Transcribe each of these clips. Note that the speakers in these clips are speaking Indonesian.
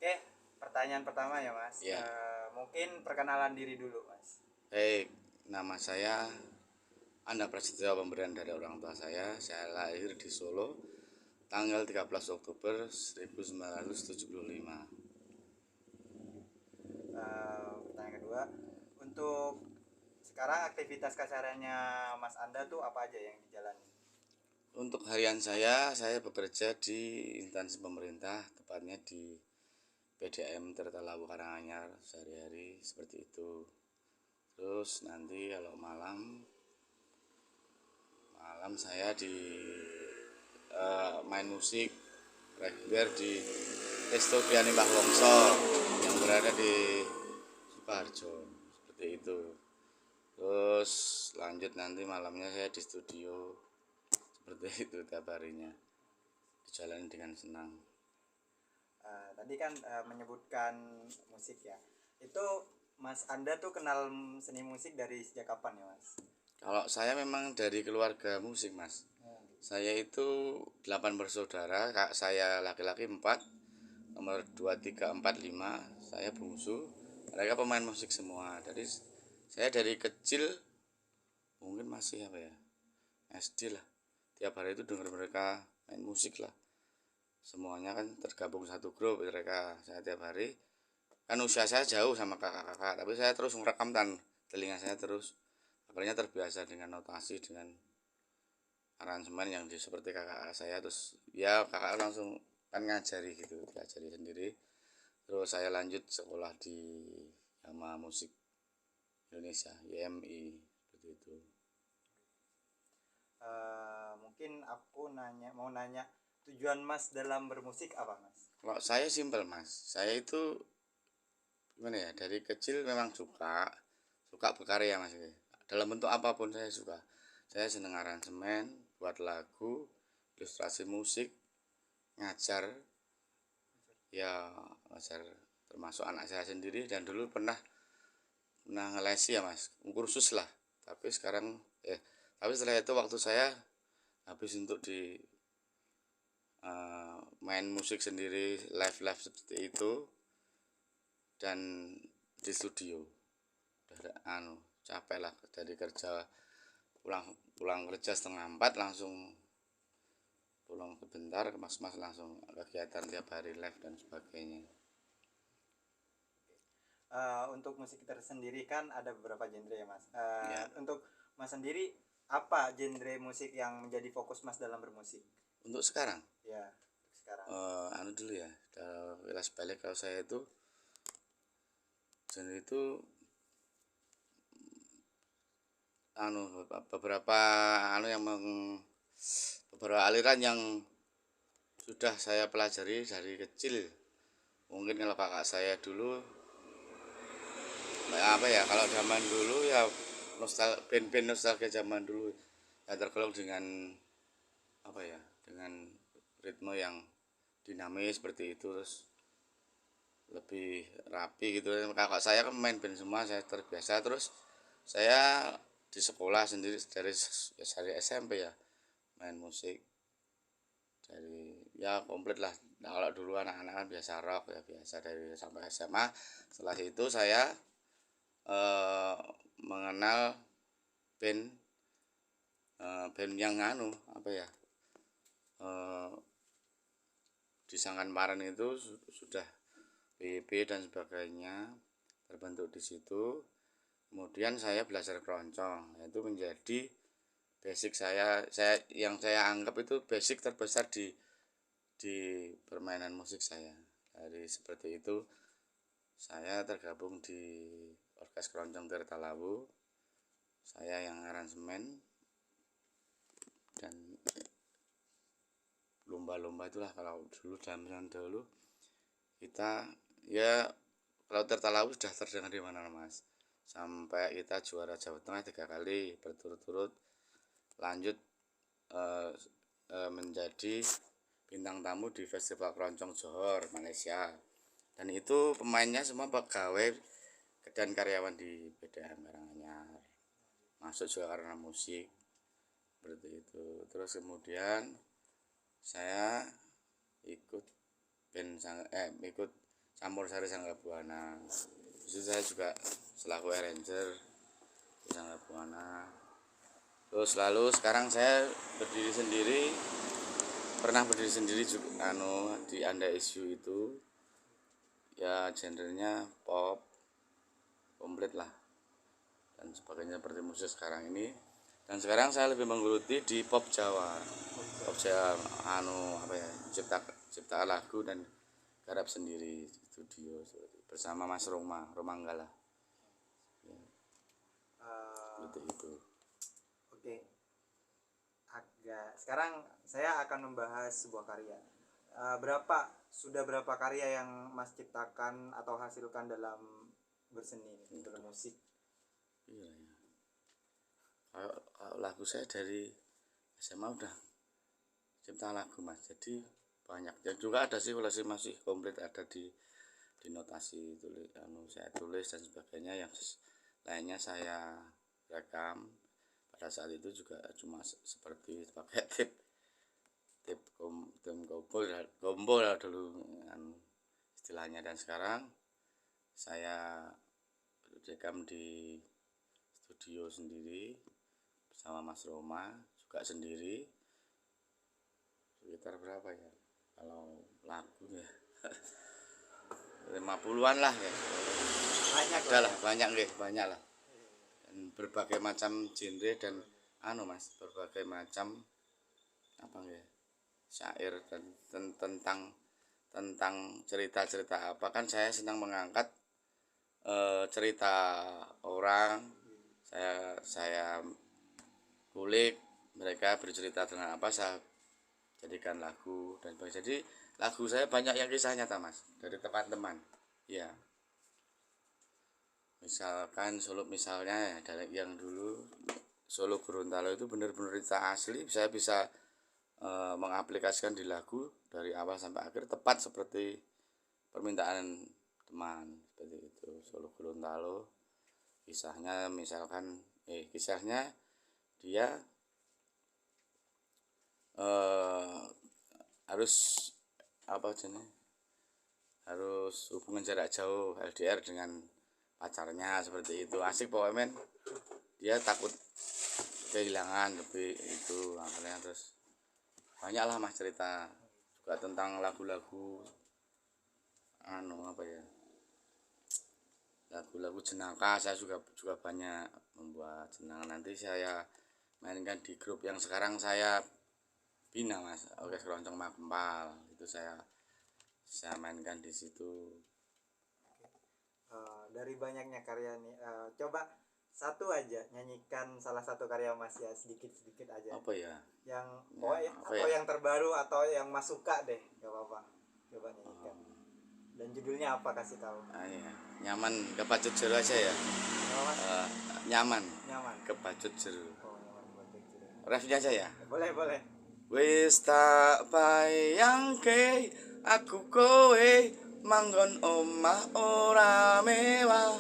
Oke, pertanyaan pertama ya Mas. Ya, Mungkin perkenalan diri dulu Mas. baik. Nama saya Anda Prasetyo, pemberian dari orang tua saya. Saya lahir di Solo tanggal 13 Oktober 1975. Pertanyaan kedua, untuk sekarang aktivitas kesehariannya Mas Anda tuh apa aja yang dijalani? Untuk harian saya bekerja di instansi pemerintah, tepatnya di PDAM Tirta Lawu Karanganyar sehari-hari seperti itu. Terus nanti kalau malam malam saya di main musik reguler di Resto Piani Mbah Wongso yang berada di Sukoharjo seperti itu. Terus lanjut nanti malamnya saya di studio seperti itu tiap harinya, dijalani dengan senang. Tadi kan menyebutkan musik ya. Itu Mas Anda tuh kenal seni musik dari sejak kapan ya Mas? Kalau saya memang dari keluarga musik, Mas. Saya itu 8 bersaudara, kak saya laki-laki 4, nomor 2, 3, 4, 5, saya bungsu. Mereka pemain musik semua. Jadi saya dari kecil mungkin masih apa ya, SD lah. Tiap hari itu dengar mereka main musik lah. Semuanya kan tergabung satu grup mereka. Saya tiap hari kan usia saya jauh sama kakak-kakak, tapi saya terus merekam dan telinga saya terus akhirnya terbiasa dengan notasi, dengan aransemen yang seperti kakak saya. Terus ya kakak langsung kan ngajari gitu, diajari sendiri. Terus saya lanjut sekolah di Yamaha Musik Indonesia YMI seperti itu. Mungkin aku mau nanya tujuan Mas dalam bermusik apa Mas? Kalau saya simpel, Mas, saya itu gimana ya, dari kecil memang suka suka berkarya, Mas. Dalam bentuk apapun saya suka. Saya seneng aransemen, buat lagu, ilustrasi musik, ngajar, ya ngajar termasuk anak saya sendiri. Dan dulu pernah ngelesi ya, Mas, kursus lah. Tapi sekarang tapi setelah itu waktu saya habis untuk di main musik sendiri, live live seperti itu, dan di studio udah capek lah dari kerja, pulang pulang kerja setengah 4 langsung pulang sebentar ke mas langsung kegiatan tiap hari live dan sebagainya. Untuk musik tersendiri kan ada beberapa genre ya Mas. Ya, Untuk Mas sendiri apa genre musik yang menjadi fokus Mas dalam bermusik? untuk sekarang Ya, untuk sekarang. dulu ya, wilas balik. Kalau saya itu genre itu beberapa yang beberapa aliran yang sudah saya pelajari dari kecil. Mungkin kalau kakak saya dulu apa ya, kalau zaman dulu ya band-band nostalgia zaman dulu ya, tergolong dengan apa ya, dengan ritme yang dinamis seperti itu, terus lebih rapi gitu. Kakak saya kan main band semua, saya terbiasa. Terus saya di sekolah sendiri dari SMP ya main musik dari ya komplit lah. Nah, kalau dulu anak-anak kan biasa rock ya, biasa dari sampai SMA. Setelah itu saya eh, mengenal band band yang apa ya, eh, di Sangkan itu sudah PIP dan sebagainya terbentuk di situ. Kemudian saya belajar keroncong, itu menjadi basic saya yang saya anggap itu basic terbesar di permainan musik saya. Dari seperti itu saya tergabung di Orkes Keroncong Tirta Lawu. Saya yang aransemen, dan lomba-lomba itulah kalau dulu zaman dulu kita ya, kalau Tirta Lawu sudah terdengar di mana, Mas, sampai kita juara Jawa Tengah 3 kali berturut-turut. Lanjut eh, menjadi bintang tamu di Festival Keroncong Johor Malaysia, dan itu pemainnya semua pegawai dan karyawan di PDAM Karanganyar, masuk juga karena musik seperti itu. Terus kemudian saya ikut ikut Campur Sari Sangga Buana. Itu saya juga selaku arranger di Sangga Buana. Terus lalu sekarang saya berdiri sendiri, pernah berdiri sendiri juga di Anda Isu itu. Ya genrenya pop komplit lah dan sebagainya seperti musik sekarang ini. Dan sekarang saya lebih menggeluti di pop Jawa apa ya, cipta lagu dan garap sendiri di studio bersama Mas Romanggala ya, seperti itu. Oke. Sekarang saya akan membahas sebuah karya. Sudah berapa karya yang Mas ciptakan atau hasilkan dalam berseni, dalam musik? Iya ya. Kalau lagu saya dari SMA udah cipta lagu Mas, jadi banyak. Dan juga ada sih masih komplit, ada di notasi tulis, saya tulis dan sebagainya. Yang lainnya saya rekam. Pada saat itu juga cuma seperti pakai gombol lah dulu istilahnya. Dan sekarang saya rekam di studio sendiri bersama Mas Roma, juga sendiri. Sekitar berapa ya kalau lagu ya 50-an lah ya. Banyak lah dan berbagai macam genre dan Mas, berbagai macam apa ya, syair dan tentang cerita-cerita apa. Kan saya senang mengangkat cerita orang, saya kulik mereka bercerita dengan apa, saya jadikan lagu dan sebagainya. Jadi lagu saya banyak yang kisah nyata Mas, dari teman-teman ya. Misalkan misalnya dari yang dulu Solo Gorontalo itu benar-benar cerita asli, saya bisa mengaplikasikan di lagu dari awal sampai akhir tepat seperti permintaan teman, seperti itu. Solo Gorontalo kisahnya misalkan kisahnya dia harus harus hubungan jarak jauh LDR dengan pacarnya, seperti itu. Asik pokoknya men, dia takut kehilangan lebih itu makanya. Terus banyak lah Mas cerita juga tentang lagu-lagu lagu-lagu jenaka. Saya juga banyak membuat jenaka, nanti saya mainkan di grup yang sekarang saya bina Mas, Orkes Keroncong Makempal. Itu saya mainkan di situ. Dari banyaknya karya nih, coba satu aja nyanyikan salah satu karya Mas ya, sedikit aja. Apa ya? Yang yang terbaru atau yang Mas suka deh, gak apa-apa. Coba nyanyikan. Dan judulnya apa, kasih tahu. Iya. Nyaman kepacut jero aja ya. Nyaman kepacut jero. Refnya aja ya. Boleh. Wis tak bayangke aku kowe manggon omah ora mewah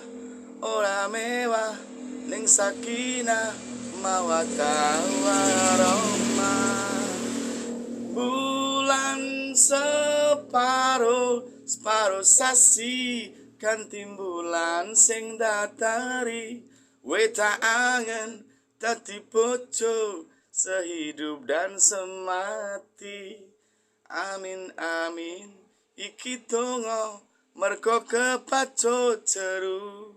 ning Sakinah Mawaddah Warahmah. Bulan separo sasi ganti bulan sing datari, weta angen dadi bojo sehidup dan semati. Amin iki donga mergo kepacut jero,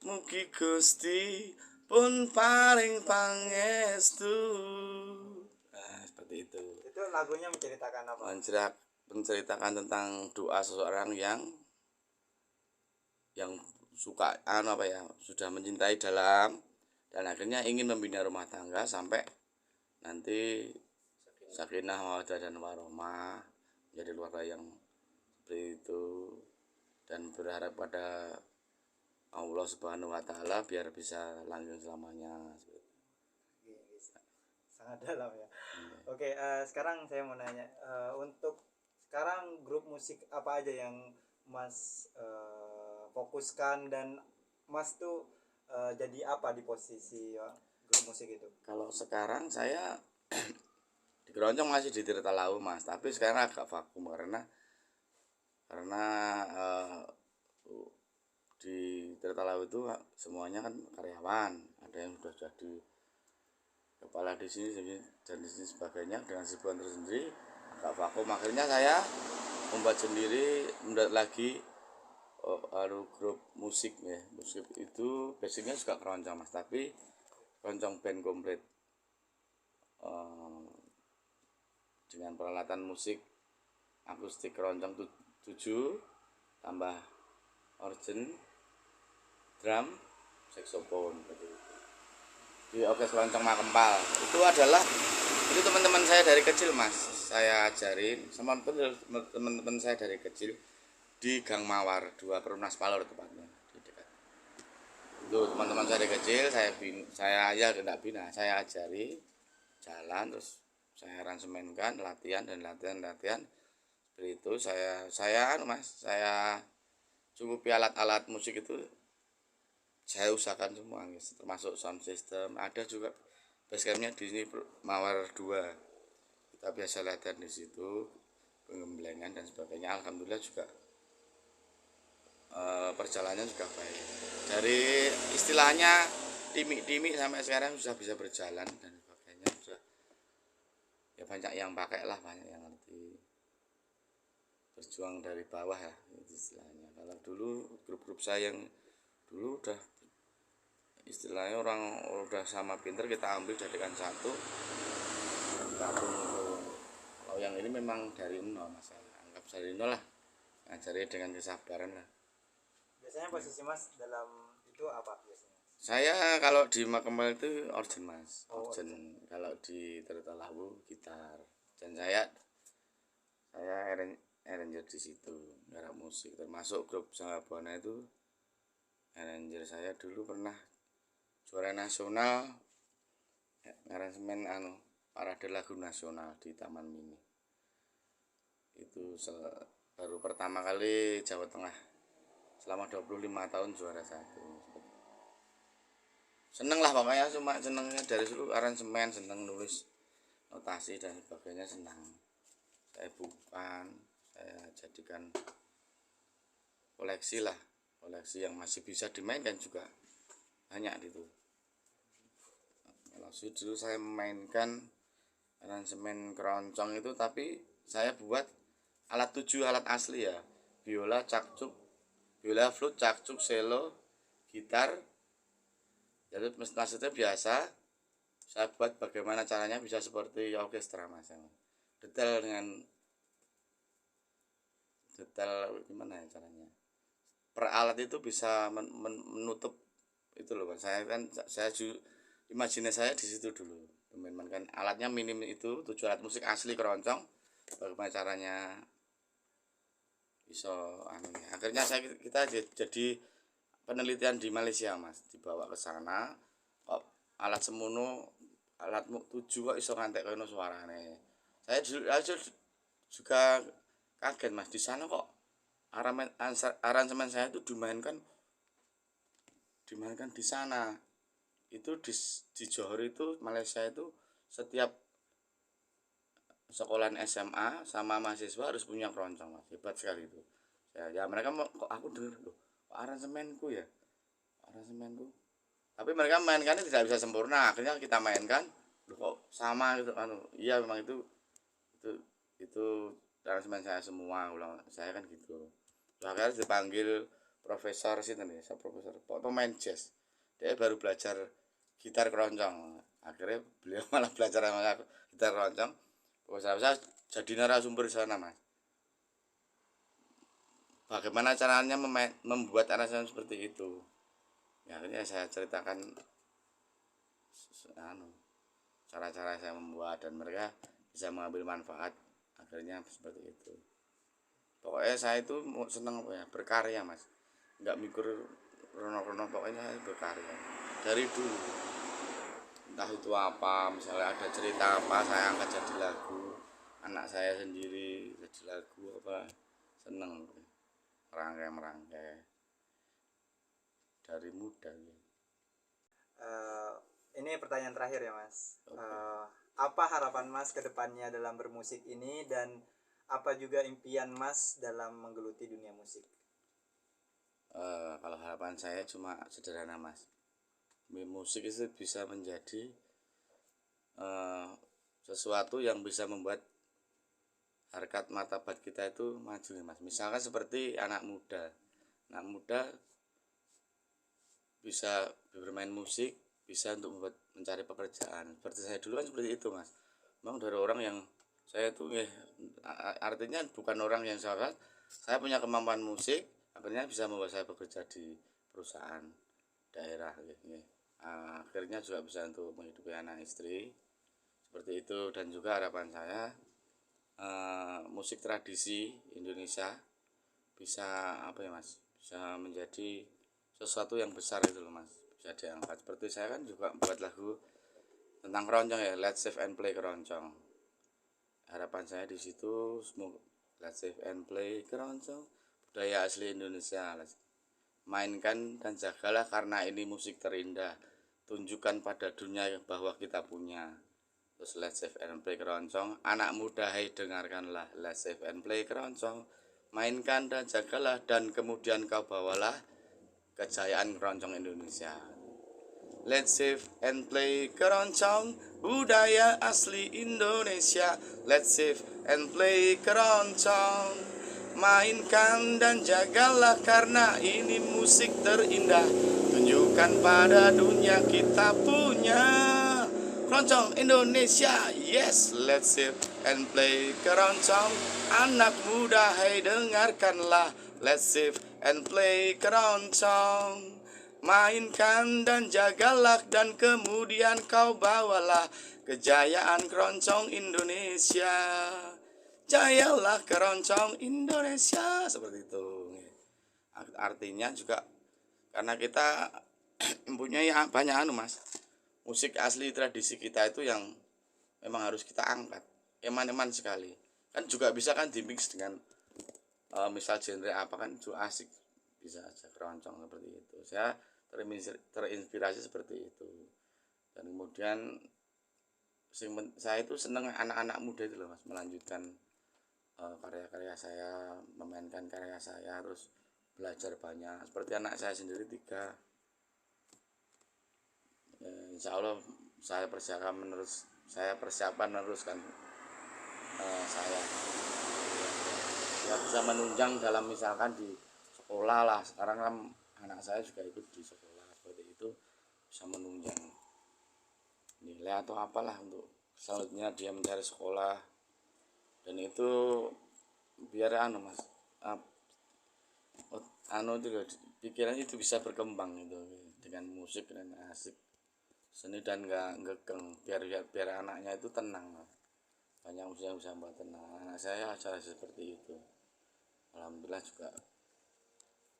mugi Gusti pun paring pangestu. Seperti itu. Itu lagunya menceritakan apa? Menceritakan tentang doa seseorang yang suka sudah mencintai dalam dan akhirnya ingin membina rumah tangga sampai nanti sakinah mawaddah dan warahmah, menjadi keluarga yang seperti itu, dan berharap pada Allah Subhanahu wa taala biar bisa langgeng selamanya. Sangat dalam ya. Oke, sekarang saya mau nanya, untuk sekarang grup musik apa aja yang Mas fokuskan, dan Mas tuh jadi apa di posisi grup musik itu? Kalau sekarang saya di Keroncong masih di Tirta Lau Mas, tapi sekarang agak vakum karena karena di Tirta Lawu itu semuanya kan karyawan, ada yang sudah jadi kepala di sini dan di sini sebagainya dengan kesibukan tersendiri agak vakum. Akhirnya saya membuat sendiri, membuat lagi grup musik ya. Musik itu basicnya juga keroncong mas, tapi keroncong band komplit dengan peralatan musik akustik keroncong 7 tambah organ, drum, saksofon gitu. Di orkes keroncong Makempal itu teman-teman saya dari kecil mas, saya ajarin sama teman-teman saya dari kecil di Gang Mawar 2 Perumnas Palor tepatnya di dekat. Itu teman-teman saya dari kecil, saya aja tidak bina, saya ajari jalan, terus saya aransemenkan latihan. Seperti itu saya cukupi alat-alat musik itu saya usahakan semua guys, termasuk sound system. Ada juga basecampnya di sini Mawar 2, kita biasa latihan di situ, pengembelengan dan sebagainya. Alhamdulillah juga perjalanannya juga baik, dari istilahnya timik sampai sekarang sudah bisa berjalan dan sebagainya. Sudah ya banyak yang pakai lah, banyak yang ngerti, berjuang dari bawah ya itu istilahnya. Kalau dulu grup-grup saya yang dulu udah istilahnya orang udah sama pinter kita ambil jadikan satu gabung itu. Kalau yang ini memang dari nol masalah, anggap dari nol lah, ngajari dengan kesabaran lah. Biasanya posisi mas dalam itu apa biasanya? Saya kalau di Makempal itu organ mas, organ. Kalau di Tirta Lawu gitar, dan saya arranger di situ, garap musik, termasuk grup Sangabwana itu arranger saya dulu pernah juara nasional aransemen parade lagu nasional di Taman Mini. Itu baru pertama kali Jawa Tengah selama 25 tahun juara 1. Seneng lah pokoknya, cuma senengnya dari dulu aransemen, seneng nulis notasi dan sebagainya, senang. Saya bukan, saya jadikan koleksi lah, koleksi yang masih bisa dimainkan juga banyak gitu. Kalau dulu saya memainkan aransemen keroncong itu, tapi saya buat alat 7 alat asli ya, biola, cakcuk, biola, flute, cakcuk, cello, gitar. Jadi maksudnya biasa saya buat bagaimana caranya bisa seperti orkestra mas, detail gimana ya caranya, per alat itu bisa menutup itu loh. Saya imajinasi saya di situ dulu memainkan alatnya minim itu 7 alat musik asli keroncong, bagaimana caranya bisa akhirnya kita jadi penelitian di Malaysia mas, dibawa ke sana kok alat semono, alat 7 kok iso ngantek kono suarane. Saya juga kaget mas, di sana kok aransemen saya itu dimainkan di sana. Itu di Johor itu Malaysia itu setiap sekolahan SMA sama mahasiswa harus punya keroncong mas, hebat sekali itu. Ya mereka kok aku dengar loh, aransemenku, tapi mereka mainkannya tidak bisa sempurna. Akhirnya kita mainkan loh, kok sama gitu kan. Iya memang itu aransemen saya semua, ulang saya kan gitu. Akhirnya dipanggil profesor profesor pemain jazz, dia baru belajar gitar keroncong. Akhirnya beliau malah belajar sama aku gitar keroncong, saya jadi narasumber di sana mas, bagaimana caranya membuat aransemen seperti itu. Ya akhirnya saya ceritakan cara-cara saya membuat dan mereka bisa mengambil manfaat, akhirnya seperti itu. Pokoknya saya itu seneng berkarya mas, nggak mikir rono-rono, pokoknya saya berkarya dari dulu. Entah itu apa, misalnya ada cerita apa saya angkat jadi lagu, anak saya sendiri jadi lagu apa, seneng merangkai dari muda ya. Ini pertanyaan terakhir ya mas. Okay. Apa harapan mas ke depannya dalam bermusik ini, dan apa juga impian Mas dalam menggeluti dunia musik? Kalau harapan saya cuma sederhana mas, musik itu bisa menjadi sesuatu yang bisa membuat harkat martabat kita itu maju ya mas. Misalkan seperti anak muda bisa bermain musik, bisa untuk membuat mencari pekerjaan. Seperti saya dulu kan seperti itu mas. Memang dari orang yang saya tuh artinya bukan orang yang saya punya kemampuan musik, akhirnya bisa membuat saya bekerja di perusahaan daerah akhirnya juga bisa untuk menghidupi anak istri seperti itu. Dan juga harapan saya musik tradisi Indonesia bisa apa ya mas, bisa menjadi sesuatu yang besar itu loh mas, bisa diangkat. Seperti saya kan juga buat lagu tentang keroncong ya, Let's Save and Play Keroncong. Harapan saya di situ semoga Let's Save and Play Keroncong, budaya asli Indonesia, mainkan dan jagalah karena ini musik terindah, tunjukkan pada dunia bahwa kita punya. Terus Let's Save and Play Keroncong, anak muda hai dengarkanlah, Let's Save and Play Keroncong, mainkan dan jagalah dan kemudian kau bawalah kejayaan keroncong Indonesia. Let's save and play keroncong, budaya asli Indonesia. Let's save and play keroncong, mainkan dan jagalah karena ini musik terindah, tunjukkan pada dunia kita punya keroncong Indonesia. Yes, let's save and play keroncong, anak muda hai dengarkanlah, let's save and play keroncong, mainkan dan jagalah dan kemudian kau bawalah kejayaan keroncong Indonesia. Jayalah keroncong Indonesia, seperti itu. Artinya juga karena kita mempunyai banyak mas, musik asli tradisi kita itu yang memang harus kita angkat, eman-eman sekali. Kan juga bisa kan dimix dengan misal genre apa kan juga asik, bisa aja keroncong seperti itu. Saya terinspirasi seperti itu. Dan kemudian saya itu seneng anak-anak muda itu loh mas, melanjutkan karya-karya saya, memainkan karya saya, terus belajar banyak. Seperti anak saya sendiri 3, insya Allah saya persiapan meneruskan saya ya, bisa menunjang dalam misalkan di sekolah lah. Sekarang kan anak saya juga ikut di sekolah seperti itu, bisa menunjang nilai atau apalah untuk selanjutnya dia mencari sekolah. Dan itu biar mas itu pikiran itu bisa berkembang itu dengan musik dan asik seni dan nggak ngekeng, biar anaknya itu tenang mas. Banyak usia yang bisa membuat tenang. Anak saya acara seperti itu, alhamdulillah juga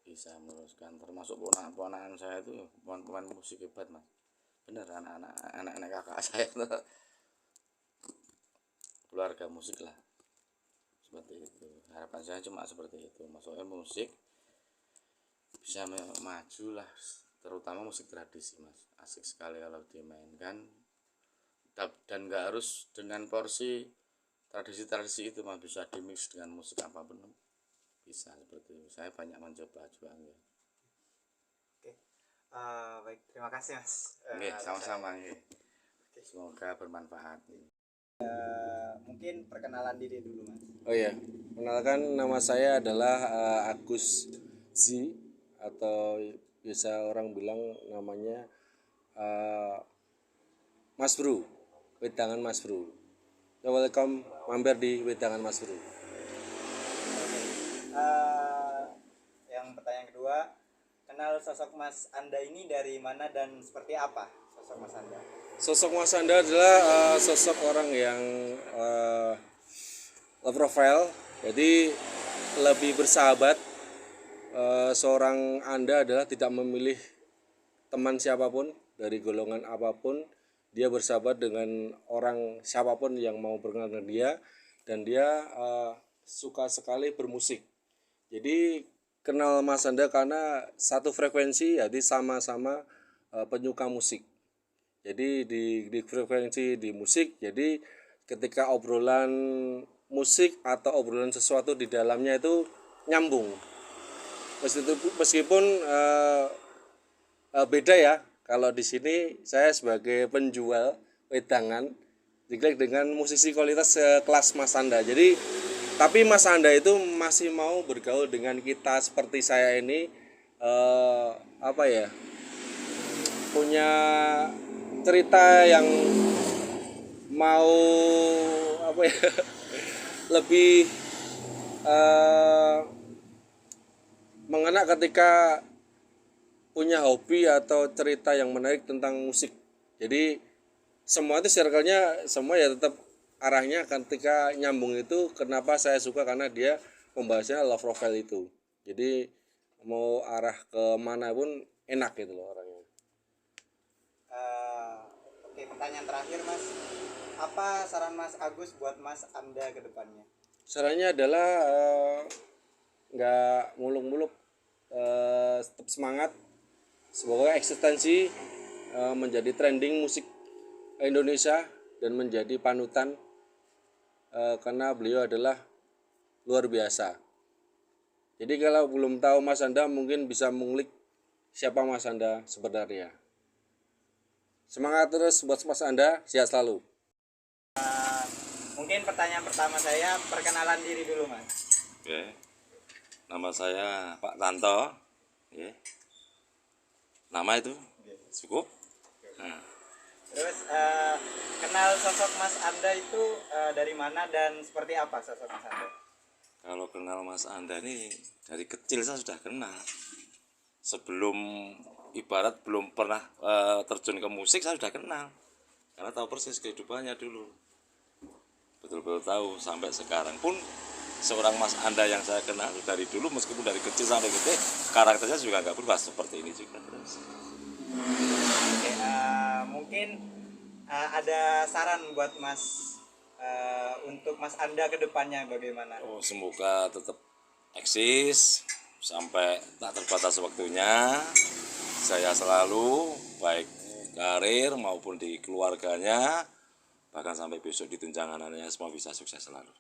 bisa meneruskan. Termasuk ponakan saya itu pemain musik hebat mas, bener. Anak-anak kakak saya itu keluarga musik lah, seperti itu. Harapan saya cuma seperti itu, maksudnya musik bisa maju lah, terutama musik tradisi mas. Asik sekali kalau dimainkan, dan nggak harus dengan porsi tradisi itu mas, bisa dimix dengan musik apapun bisa, seperti itu. Saya banyak mencoba juga ya. Oke, baik, terima kasih mas. Sama-sama ya. Semoga bermanfaat. Mungkin perkenalan diri dulu mas. Oh iya, kenalkan, nama saya adalah Agus Z, atau biasa orang bilang namanya Mas Bro, Wedangan Mas Bro. Ya, welcome mampir di Wedangan Mas Bro. Yang pertanyaan kedua, kenal sosok Mas Anda ini dari mana dan seperti apa sosok Mas Anda? Sosok Mas Anda adalah sosok orang yang low profile, jadi lebih bersahabat. Seorang Anda adalah tidak memilih teman siapapun dari golongan apapun. Dia bersahabat dengan orang siapapun yang mau berkenalan dengan dia, dan dia suka sekali bermusik. Jadi kenal Mas Anda karena satu frekuensi, jadi sama-sama penyuka musik. Jadi di frekuensi di musik, jadi ketika obrolan musik atau obrolan sesuatu di dalamnya itu nyambung. Meskipun beda ya. Kalau di sini saya sebagai penjual wedangan diklaim dengan musisi kualitas kelas Mas Anda. Jadi tapi Mas Anda itu masih mau bergaul dengan kita seperti saya ini, apa ya, punya cerita yang mau apa ya lebih mengena ketika punya hobi atau cerita yang menarik tentang musik. Jadi semua itu circle-nya semua ya tetap arahnya ketika nyambung itu. Kenapa saya suka, karena dia membahasnya love profile itu. Jadi mau arah ke mana pun enak gitu loh orangnya. Oke, pertanyaan terakhir Mas, apa saran Mas Agus buat Mas Anda ke depannya? Sarannya adalah nggak muluk-muluk, tetap semangat. Semoga eksistensi menjadi trending musik Indonesia dan menjadi panutan, karena beliau adalah luar biasa. Jadi kalau belum tahu Mas Anda mungkin bisa mengulik siapa Mas Anda sebenarnya. Semangat terus buat Mas Anda, sehat selalu. Mungkin pertanyaan pertama saya, perkenalan diri dulu Mas. Oke. Nama saya Pak Tanto. Ya. Nama itu cukup. Nah, Terus kenal sosok Mas Anda itu dari mana dan seperti apa sosok Mas Anda? kalau kenal Mas Anda ini dari kecil saya sudah kenal. Sebelum ibarat belum pernah terjun ke musik saya sudah kenal. Karena tahu persis kehidupannya dulu. Betul-betul tahu sampai sekarang pun seorang Mas Anda yang saya kenal dari dulu, meskipun dari kecil sampai gede, karakternya juga nggak berubah seperti ini juga terus. Oke, mungkin ada saran buat Mas untuk Mas Anda ke depannya bagaimana? Oh, semoga tetap eksis sampai tak terbatas waktunya. Saya selalu baik karir maupun di keluarganya, bahkan sampai besok di tunjangan anaknya semua bisa sukses selalu.